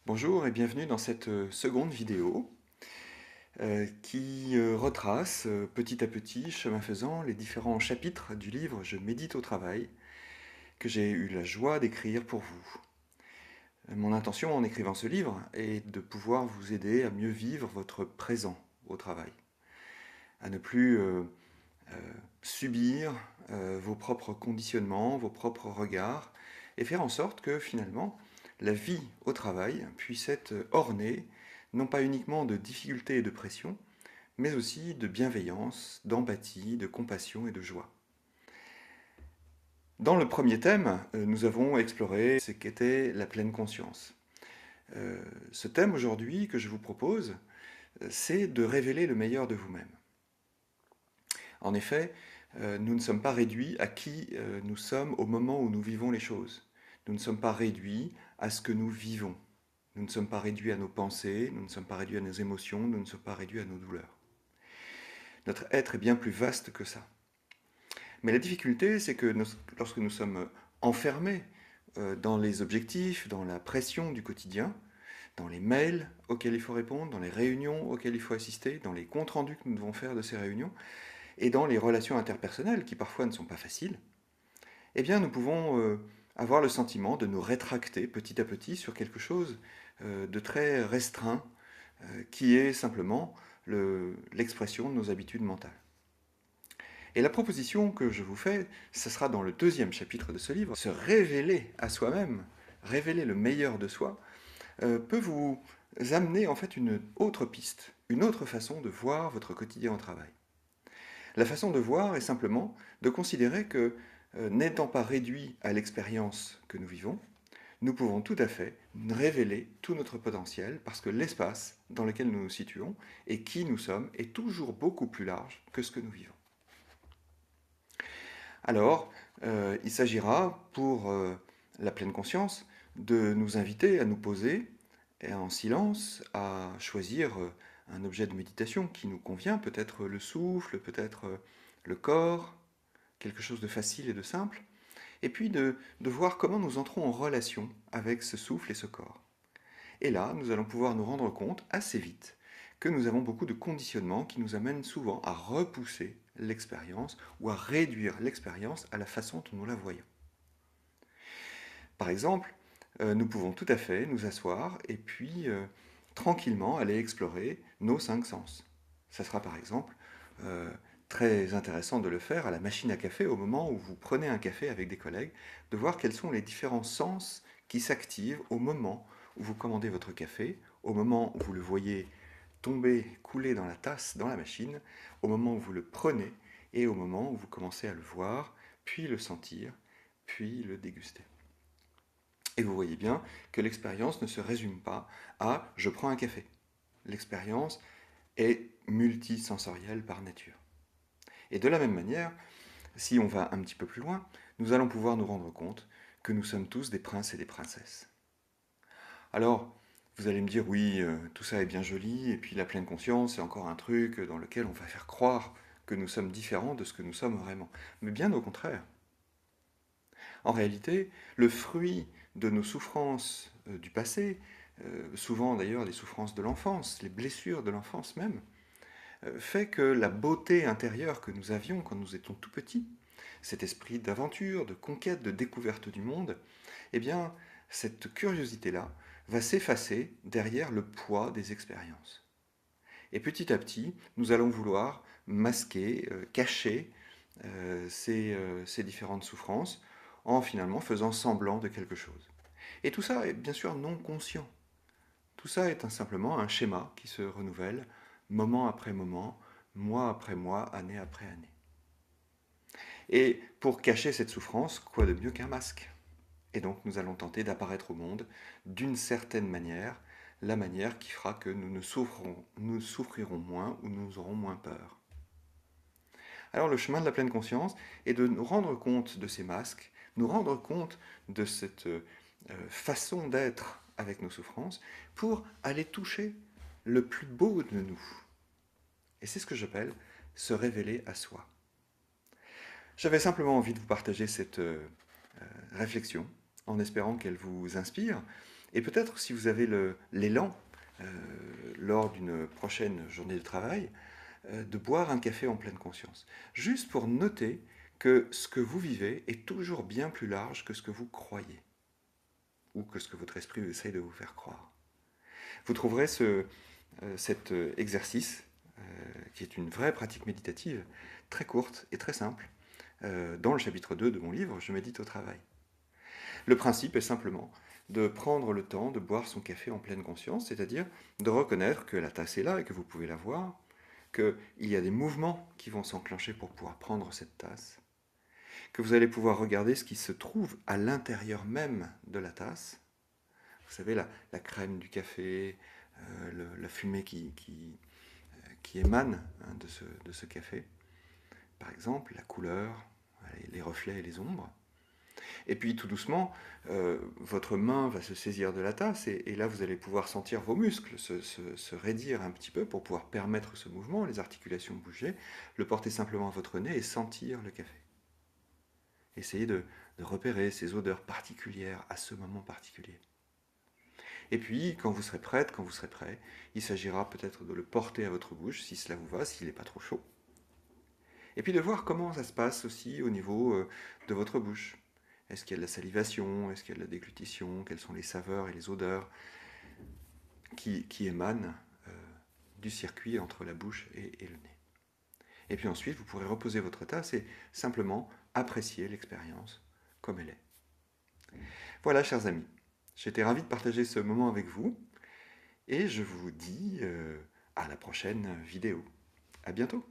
Bonjour et bienvenue dans cette seconde vidéo qui retrace petit à petit, chemin faisant, les différents chapitres du livre Je médite au travail que j'ai eu la joie d'écrire pour vous. Mon intention en écrivant ce livre est de pouvoir vous aider à mieux vivre votre présent au travail, à ne plus euh, subir vos propres conditionnements, vos propres regards, et faire en sorte que finalement la vie au travail puisse être ornée non pas uniquement de difficultés et de pression, mais aussi de bienveillance, d'empathie, de compassion et de joie. Dans le premier thème, nous avons exploré ce qu'était la pleine conscience. Ce thème aujourd'hui que je vous propose, c'est de révéler le meilleur de vous-même. En effet, nous ne sommes pas réduits à qui nous sommes au moment où nous vivons les choses. Nous ne sommes pas réduits à ce que nous vivons. Nous ne sommes pas réduits à nos pensées, nous ne sommes pas réduits à nos émotions, nous ne sommes pas réduits à nos douleurs. Notre être est bien plus vaste que ça. Mais la difficulté, c'est que lorsque nous sommes enfermés dans les objectifs, dans la pression du quotidien, dans les mails auxquels il faut répondre, dans les réunions auxquelles il faut assister, dans les comptes rendus que nous devons faire de ces réunions, et dans les relations interpersonnelles qui parfois ne sont pas faciles, eh bien nous pouvons avoir le sentiment de nous rétracter petit à petit sur quelque chose de très restreint, qui est simplement l'expression de nos habitudes mentales. Et la proposition que je vous fais, ce sera dans le deuxième chapitre de ce livre, se révéler à soi-même, révéler le meilleur de soi, peut vous amener en fait une autre piste, une autre façon de voir votre quotidien au travail. La façon de voir est simplement de considérer que, n'étant pas réduit à l'expérience que nous vivons, nous pouvons tout à fait révéler tout notre potentiel parce que l'espace dans lequel nous nous situons et qui nous sommes est toujours beaucoup plus large que ce que nous vivons. Alors, il s'agira pour la pleine conscience de nous inviter à nous poser et en silence, à choisir un objet de méditation qui nous convient, peut-être le souffle, peut-être le corps, quelque chose de facile et de simple, et puis de voir comment nous entrons en relation avec ce souffle et ce corps. Et là, nous allons pouvoir nous rendre compte assez vite que nous avons beaucoup de conditionnements qui nous amènent souvent à repousser l'expérience ou à réduire l'expérience à la façon dont nous la voyons. Par exemple, nous pouvons tout à fait nous asseoir et puis tranquillement aller explorer nos cinq sens. Ça sera par exemple euh, très intéressant de le faire à la machine à café au moment où vous prenez un café avec des collègues, de voir quels sont les différents sens qui s'activent au moment où vous commandez votre café, au moment où vous le voyez tomber, couler dans la tasse, dans la machine, au moment où vous le prenez et au moment où vous commencez à le voir, puis le sentir, puis le déguster. Et vous voyez bien que l'expérience ne se résume pas à je prends un café. L'expérience est multisensorielle par nature. Et de la même manière, si on va un petit peu plus loin, nous allons pouvoir nous rendre compte que nous sommes tous des princes et des princesses. Alors, vous allez me dire, oui, tout ça est bien joli, et puis la pleine conscience, c'est encore un truc dans lequel on va faire croire que nous sommes différents de ce que nous sommes vraiment. Mais bien au contraire. En réalité, le fruit de nos souffrances du passé, souvent d'ailleurs les souffrances de l'enfance, les blessures de l'enfance même, fait que la beauté intérieure que nous avions quand nous étions tout petits, cet esprit d'aventure, de conquête, de découverte du monde, eh bien, cette curiosité-là va s'effacer derrière le poids des expériences. Et petit à petit, nous allons vouloir masquer, cacher ces différentes souffrances en finalement faisant semblant de quelque chose. Et tout ça est bien sûr non conscient. Tout ça est simplement un schéma qui se renouvelle moment après moment, mois après mois, année après année. Et pour cacher cette souffrance, quoi de mieux qu'un masque? Et donc nous allons tenter d'apparaître au monde d'une certaine manière, la manière qui fera que nous souffrirons moins ou nous aurons moins peur. Alors le chemin de la pleine conscience est de nous rendre compte de ces masques, nous rendre compte de cette façon d'être avec nos souffrances pour aller toucher le plus beau de nous. Et c'est ce que j'appelle se révéler à soi. J'avais simplement envie de vous partager cette réflexion en espérant qu'elle vous inspire Et peut-être si vous avez l'élan, lors d'une prochaine journée de travail, de boire un café en pleine conscience. Juste pour noter que ce que vous vivez est toujours bien plus large que ce que vous croyez, ou que ce que votre esprit essaye de vous faire croire. Vous trouverez cet exercice, qui est une vraie pratique méditative, très courte et très simple, dans le chapitre 2 de mon livre « Je médite au travail ». Le principe est simplement de prendre le temps de boire son café en pleine conscience, c'est-à-dire de reconnaître que la tasse est là et que vous pouvez la voir, qu'il y a des mouvements qui vont s'enclencher pour pouvoir prendre cette tasse, que vous allez pouvoir regarder ce qui se trouve à l'intérieur même de la tasse. Vous savez, la crème du café, la fumée qui émane, hein, de ce café, par exemple, la couleur, les reflets et les ombres. Et puis tout doucement, votre main va se saisir de la tasse et là vous allez pouvoir sentir vos muscles se raidir un petit peu pour pouvoir permettre ce mouvement, les articulations bouger, le porter simplement à votre nez et sentir le café. Essayez de repérer ces odeurs particulières à ce moment particulier. Et puis, quand vous serez prête, quand vous serez prêt, il s'agira peut-être de le porter à votre bouche, si cela vous va, s'il n'est pas trop chaud. Et puis de voir comment ça se passe aussi au niveau de votre bouche. Est-ce qu'il y a de la salivation? Est-ce qu'il y a de la déglutition? Quelles sont les saveurs et les odeurs qui émanent du circuit entre la bouche et le nez? Et puis ensuite, vous pourrez reposer votre tasse et simplement apprécier l'expérience comme elle est. Voilà, chers amis, j'étais ravi de partager ce moment avec vous et je vous dis à la prochaine vidéo. À bientôt!